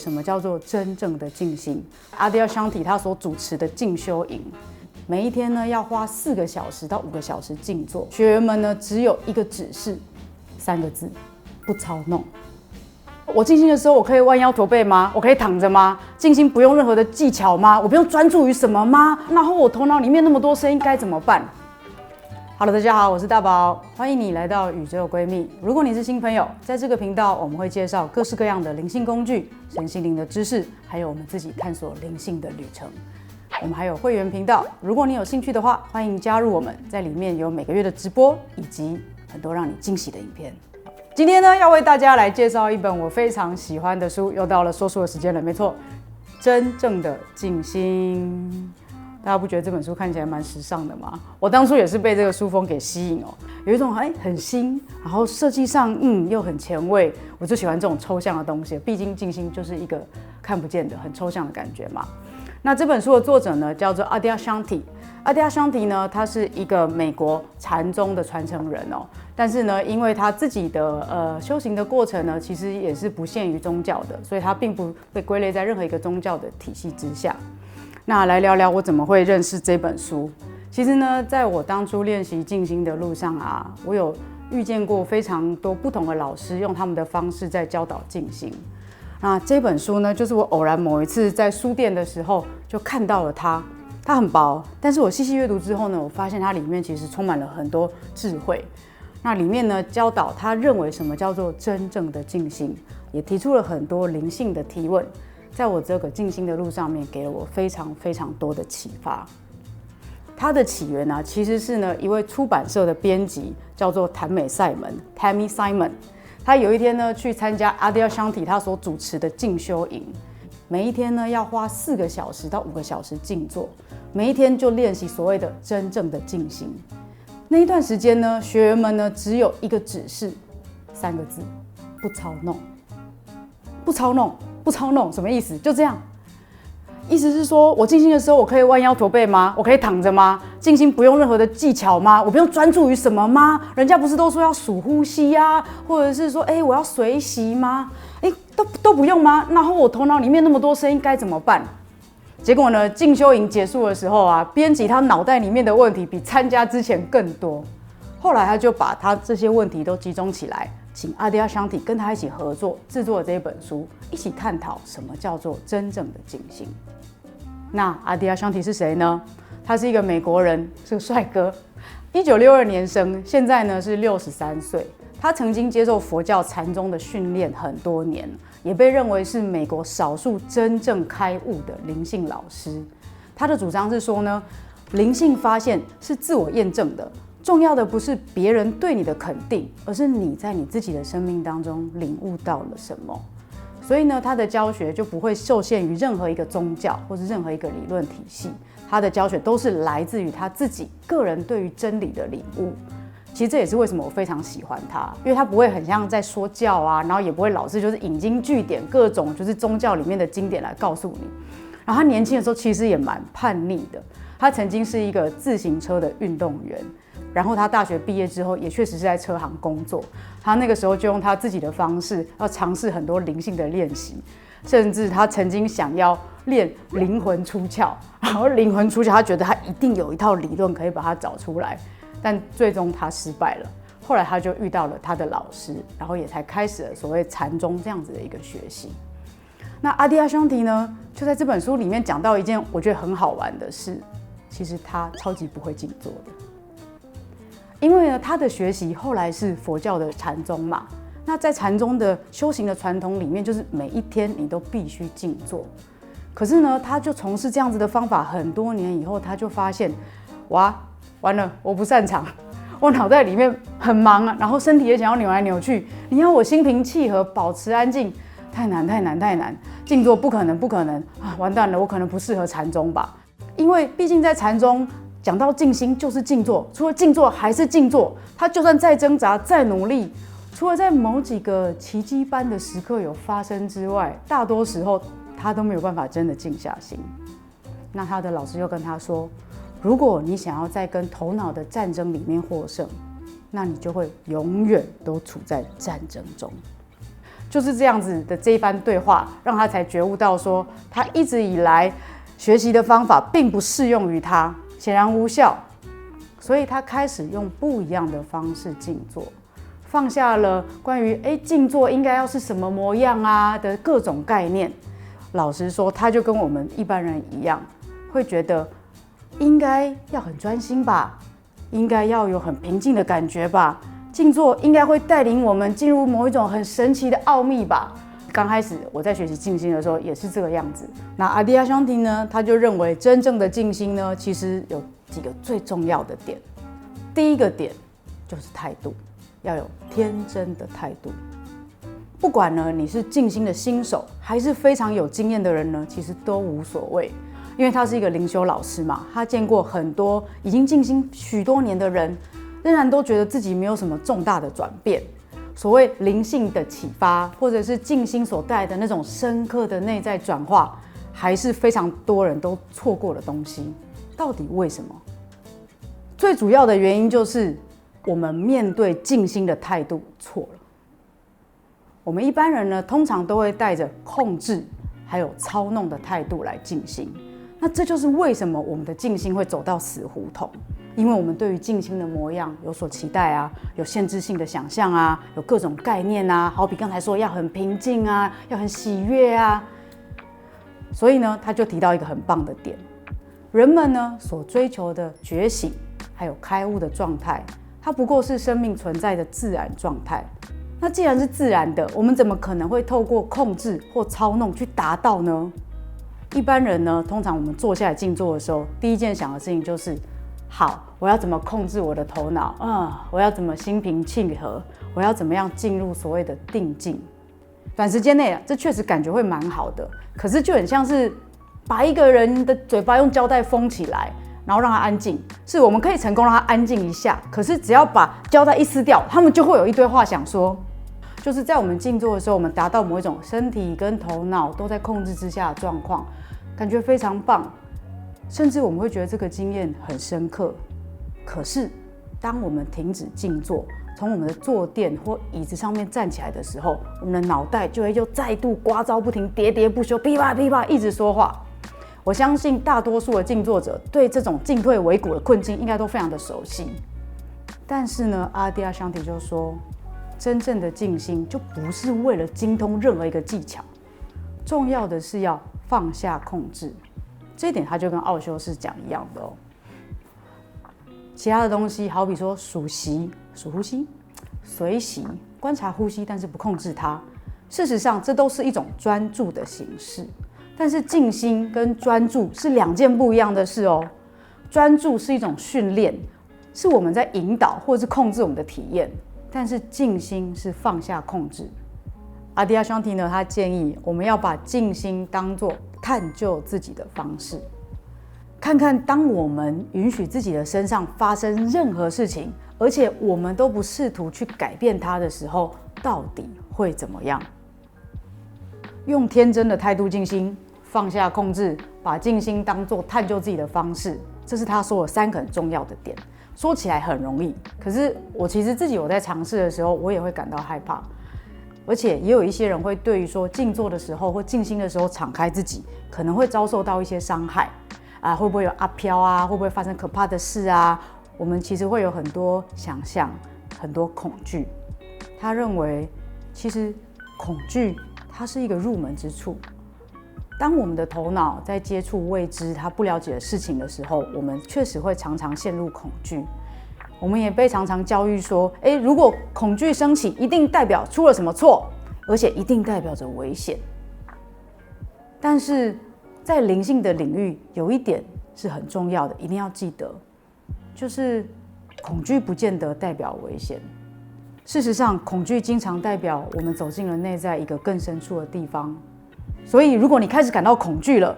什么叫做真正的静心。阿迪亚香体他所主持的静修营，每一天呢要花4个小时到5个小时静坐，学员们呢只有一个指示，3个字：不操弄。我静心的时候，我可以弯腰驼背吗？我可以躺着吗？静心不用任何的技巧吗？我不用专注于什么吗？然后我头脑里面那么多声音该怎么办？Hello， 大家好，我是大宝，欢迎你来到宇宙闺蜜。如果你是新朋友，在这个频道我们会介绍各式各样的灵性工具、身心灵的知识，还有我们自己探索灵性的旅程。我们还有会员频道，如果你有兴趣的话，欢迎加入我们，在里面有每个月的直播以及很多让你惊喜的影片。今天呢，要为大家来介绍一本我非常喜欢的书，又到了说书的时间了，没错，真正的静心。大家不觉得这本书看起来蛮时尚的吗？我当初也是被这个书风给吸引哦，有一种很新，然后设计上又很前卫，我就喜欢这种抽象的东西。毕竟静心就是一个看不见的、很抽象的感觉嘛。那这本书的作者呢，叫做阿迪亚香体。阿迪亚香体呢，他是一个美国禅宗的传承人哦。但是呢，因为他自己的修行的过程呢，其实也是不限于宗教的，所以他并不被归类在任何一个宗教的体系之下。那来聊聊我怎么会认识这本书。其实呢，在我当初练习静心的路上啊，我有遇见过非常多不同的老师，用他们的方式在教导静心。那这本书呢，就是我偶然某一次在书店的时候就看到了它。它很薄，但是我细细阅读之后呢，我发现它里面其实充满了很多智慧。那里面呢，教导他认为什么叫做真正的静心，也提出了很多灵性的提问，在我这个静心的路上面，给了我非常非常多的启发。它的起源呢，其实是呢一位出版社的编辑，叫做谭美赛门 （Tammy Simon）。他有一天呢去参加阿迪亚香体他所主持的静修营，每一天呢要花4个小时到5个小时静坐，每一天就练习所谓的真正的静心。那一段时间呢，学员们呢只有一个指示，3个字：不操弄。不操弄，不操弄，什么意思？就这样。意思是说，我静心的时候，我可以弯腰驼背吗？我可以躺着吗？静心不用任何的技巧吗？我不用专注于什么吗？人家不是都说要数呼吸啊，或者是说，我要随息吗？都不用吗？然后我头脑里面那么多声音该怎么办？结果呢，静修营结束的时候啊，编辑他脑袋里面的问题比参加之前更多。后来他就把他这些问题都集中起来，请阿迪亚香体跟他一起合作制作了这一本书，一起探讨什么叫做真正的静心。那阿迪亚香体是谁呢？他是一个美国人，是个帅哥，1962年生，现在呢是63岁。他曾经接受佛教禅宗的训练很多年，也被认为是美国少数真正开悟的灵性老师。他的主张是说呢，灵性发现是自我验证的，重要的不是别人对你的肯定，而是你在你自己的生命当中领悟到了什么。所以呢，他的教学就不会受限于任何一个宗教或是任何一个理论体系，他的教学都是来自于他自己个人对于真理的领悟。其实这也是为什么我非常喜欢他，因为他不会很像在说教啊，然后也不会老是就是引经据典各种就是宗教里面的经典来告诉你。然后他年轻的时候其实也蛮叛逆的，他曾经是一个自行车的运动员，然后他大学毕业之后也确实是在车行工作。他那个时候就用他自己的方式要尝试很多灵性的练习，甚至他曾经想要练灵魂出窍，然后灵魂出窍他觉得他一定有一套理论可以把它找出来。但最终他失败了，后来他就遇到了他的老师，然后也才开始了所谓禅宗这样子的一个学习。那阿迪亚香体呢，就在这本书里面讲到一件我觉得很好玩的事，其实他超级不会静坐的，因为呢他的学习后来是佛教的禅宗嘛，那在禅宗的修行的传统里面，就是每一天你都必须静坐。可是呢，他就从事这样子的方法很多年以后，他就发现，完了，我不擅长，我脑袋里面很忙啊，然后身体也想要扭来扭去，你要我心平气和，保持安静，太难，静坐不可能啊！完蛋了，我可能不适合禅宗吧？因为毕竟在禅宗讲到静心就是静坐，除了静坐还是静坐，他就算再挣扎再努力，除了在某几个奇迹般的时刻有发生之外，大多时候他都没有办法真的静下心。那他的老师又跟他说，如果你想要在跟头脑的战争里面获胜，那你就会永远都处在战争中。就是这样子的这一番对话，让他才觉悟到说，他一直以来学习的方法并不适用于他，显然无效，所以他开始用不一样的方式静坐，放下了关于静坐应该要是什么模样啊的各种概念。老实说，他就跟我们一般人一样，会觉得应该要很专心吧，应该要有很平静的感觉吧，静坐应该会带领我们进入某一种很神奇的奥秘吧。刚开始我在学习静心的时候也是这个样子。那阿迪亚香缇呢，他就认为真正的静心呢，其实有几个最重要的点。第一个点就是态度，要有天真的态度。不管呢你是静心的新手，还是非常有经验的人呢，其实都无所谓，因为他是一个灵修老师嘛，他见过很多已经静心许多年的人，仍然都觉得自己没有什么重大的转变。所谓灵性的启发，或者是静心所带来的那种深刻的内在转化，还是非常多人都错过的东西。到底为什么？最主要的原因就是我们面对静心的态度错了。我们一般人呢，通常都会带着控制还有操弄的态度来静心。那这就是为什么我们的静心会走到死胡同。因为我们对于静心的模样有所期待啊，有限制性的想象啊，有各种概念啊，好比刚才说要很平静啊，要很喜悦啊。所以呢，他就提到一个很棒的点，人们呢所追求的觉醒还有开悟的状态，它不过是生命存在的自然状态。那既然是自然的，我们怎么可能会透过控制或操弄去达到呢？一般人呢，通常我们坐下来静坐的时候，第一件想的事情就是好，我要怎么控制我的头脑？我要怎么心平气和？我要怎么样进入所谓的定境？短时间内，这确实感觉会蛮好的，可是就很像是把一个人的嘴巴用胶带封起来，然后让他安静。是我们可以成功让他安静一下，可是只要把胶带一撕掉，他们就会有一堆话想说。就是在我们静坐的时候，我们达到某一种身体跟头脑都在控制之下的状况，感觉非常棒。甚至我们会觉得这个经验很深刻。可是当我们停止静坐，从我们的坐垫或椅子上面站起来的时候，我们的脑袋就会又再度聒噪不停，喋喋不休，噼啪噼啪一直说话。我相信大多数的静坐者对这种进退维谷的困境应该都非常的熟悉。但是呢，阿迪亚香缇就说，真正的静心就不是为了精通任何一个技巧，重要的是要放下控制。这一点他就跟奥修斯讲一样的哦。其他的东西，好比说数息、数呼吸、随息、观察呼吸，但是不控制它。事实上，这都是一种专注的形式。但是静心跟专注是两件不一样的事哦。专注是一种训练，是我们在引导或是控制我们的体验。但是静心是放下控制。阿迪亚香缇呢，他建议我们要把静心当作探究自己的方式，看看当我们允许自己的身上发生任何事情，而且我们都不试图去改变它的时候，到底会怎么样？用天真的态度静心，放下控制，把静心当作探究自己的方式，这是他说的3个很重要的点。说起来很容易，可是我其实自己在尝试的时候，我也会感到害怕，而且也有一些人会对于说静坐的时候或静心的时候敞开自己，可能会遭受到一些伤害啊，会不会有阿飘啊，会不会发生可怕的事啊？我们其实会有很多想象，很多恐惧。他认为，其实恐惧它是一个入门之处。当我们的头脑在接触未知、他不了解的事情的时候，我们确实会常常陷入恐惧。我们也被常常教育说，如果恐惧升起，一定代表出了什么错，而且一定代表着危险。但是在灵性的领域，有一点是很重要的，一定要记得，就是恐惧不见得代表危险。事实上，恐惧经常代表我们走进了内在一个更深处的地方。所以，如果你开始感到恐惧了，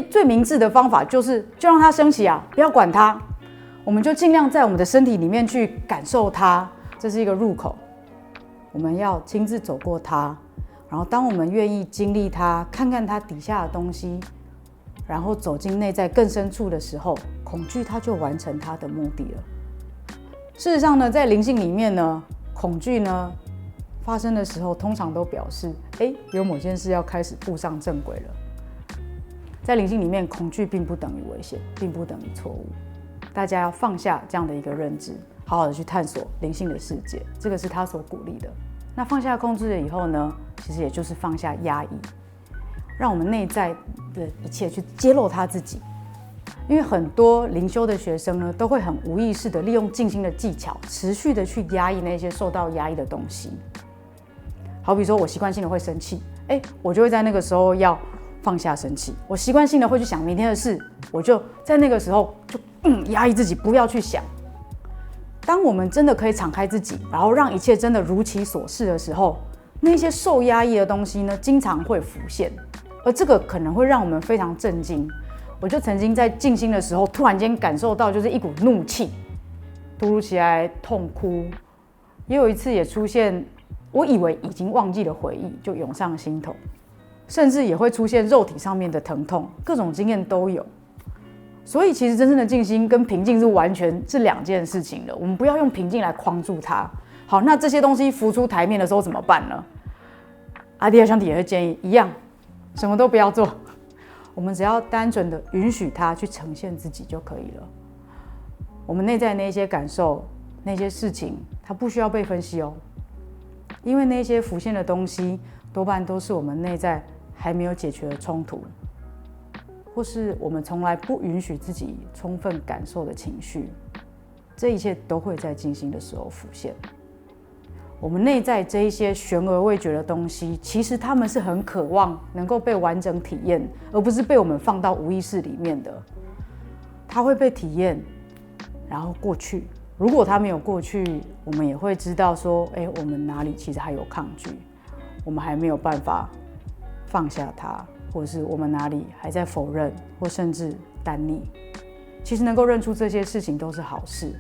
最明智的方法就让它升起啊，不要管它，我们就尽量在我们的身体里面去感受它，这是一个入口，我们要亲自走过它，然后当我们愿意经历它，看看它底下的东西，然后走进内在更深处的时候，恐惧它就完成它的目的了。事实上呢，在灵性里面呢，恐惧呢发生的时候，通常都表示，有某件事要开始步上正轨了。在灵性里面，恐惧并不等于危险，并不等于错误。大家要放下这样的一个认知，好好的去探索灵性的世界，这个是他所鼓励的。那放下控制了以后呢，其实也就是放下压抑，让我们内在的一切去揭露他自己。因为很多灵修的学生呢，都会很无意识的利用静心的技巧，持续的去压抑那些受到压抑的东西。好比说，我习惯性的会生气，我就会在那个时候要放下生气。我习惯性的会去想明天的事，我就在那个时候就压抑自己，不要去想。当我们真的可以敞开自己，然后让一切真的如其所是的时候，那些受压抑的东西呢，经常会浮现，而这个可能会让我们非常震惊。我就曾经在静心的时候，突然间感受到就是一股怒气，突如其来痛哭。也有一次也出现，我以为已经忘记了回忆，就涌上心头，甚至也会出现肉体上面的疼痛，各种经验都有。所以其实真正的静心跟平静是完全是两件事情的，我们不要用平静来框住它。好，那这些东西浮出台面的时候怎么办呢？阿迪亚香体也会建议一样，什么都不要做，我们只要单纯的允许它去呈现自己就可以了。我们内在那些感受、那些事情，它不需要被分析哦，因为那些浮现的东西多半都是我们内在还没有解决的冲突，或是我们从来不允许自己充分感受的情绪，这一切都会在静心的时候浮现。我们内在这一些悬而未决的东西，其实他们是很渴望能够被完整体验，而不是被我们放到无意识里面的。它会被体验，然后过去。如果它没有过去，我们也会知道说，我们哪里其实还有抗拒，我们还没有办法放下它，或者是我们哪里还在否认，或甚至单逆。其实能够认出这些事情都是好事，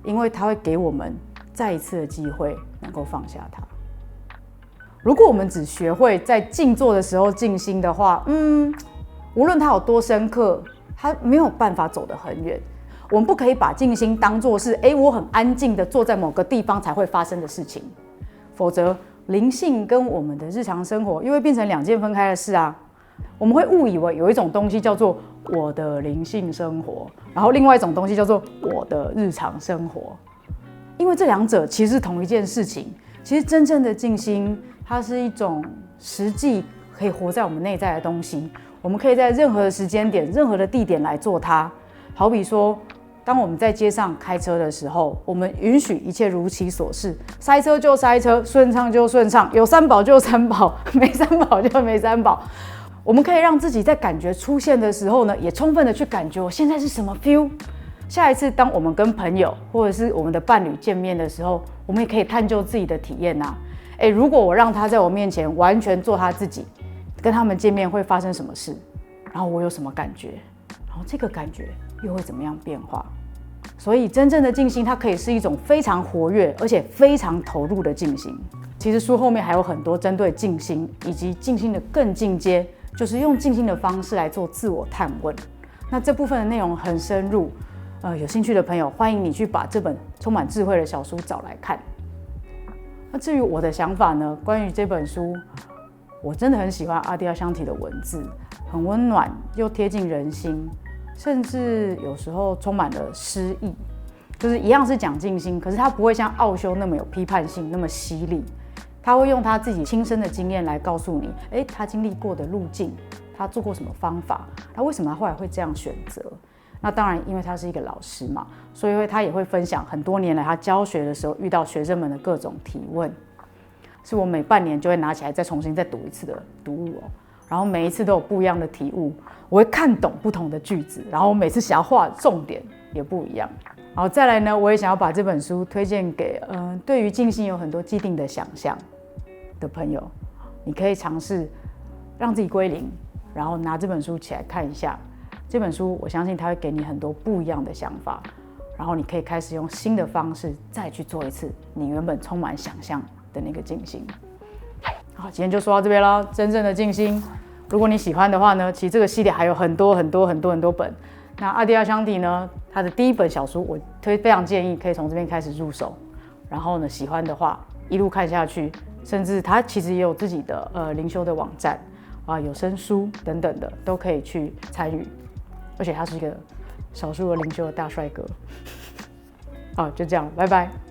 因为它会给我们再一次的机会能够放下它。如果我们只学会在静坐的时候静心的话，无论它有多深刻，它没有办法走得很远。我们不可以把静心当作是我很安静的坐在某个地方才会发生的事情，否则灵性跟我们的日常生活又会变成两件分开的事啊。我们会误以为有一种东西叫做我的灵性生活，然后另外一种东西叫做我的日常生活，因为这两者其实是同一件事情。其实真正的静心，它是一种实际可以活在我们内在的东西，我们可以在任何的时间点、任何的地点来做它。好比说，当我们在街上开车的时候，我们允许一切如其所是，塞车就塞车，顺畅就顺畅，有三宝就三宝，没三宝就没三宝。我们可以让自己在感觉出现的时候呢，也充分的去感觉我现在是什么 feel。下一次当我们跟朋友或者是我们的伴侣见面的时候，我们也可以探究自己的体验啊。如果我让他在我面前完全做他自己，跟他们见面会发生什么事？然后我有什么感觉？然后这个感觉又会怎么样变化？所以真正的静心，它可以是一种非常活跃而且非常投入的静心。其实书后面还有很多针对静心以及静心的更进阶，就是用静心的方式来做自我探问。那这部分的内容很深入，有兴趣的朋友欢迎你去把这本充满智慧的小书找来看。那至于我的想法呢，关于这本书，我真的很喜欢阿迪亚香体的文字，很温暖又贴近人心，甚至有时候充满了诗意。就是一样是讲静心，可是他不会像奥修那么有批判性，那么犀利。他会用他自己亲身的经验来告诉你，他经历过的路径，他做过什么方法，他为什么后来会这样选择。那当然，因为他是一个老师嘛，所以他也会分享很多年来他教学的时候遇到学生们的各种提问，是我每半年就会拿起来再重新再读一次的读物哦。然后每一次都有不一样的体悟，我会看懂不同的句子，然后我每次想要画重点也不一样。然后再来呢，我也想要把这本书推荐给对于静心有很多既定的想象的朋友，你可以尝试让自己归零，然后拿这本书起来看一下。这本书我相信它会给你很多不一样的想法，然后你可以开始用新的方式再去做一次你原本充满想象的那个静心。好，今天就说到这边了。真正的静心，如果你喜欢的话呢，其实这个系列还有很多本。那阿迪亚香体呢，他的第一本小书我非常建议可以从这边开始入手，然后呢喜欢的话一路看下去，甚至他其实也有自己的灵修的网站啊，有声书等等的都可以去参与，而且他是一个少数的灵修的大帅哥。好，就这样，拜拜。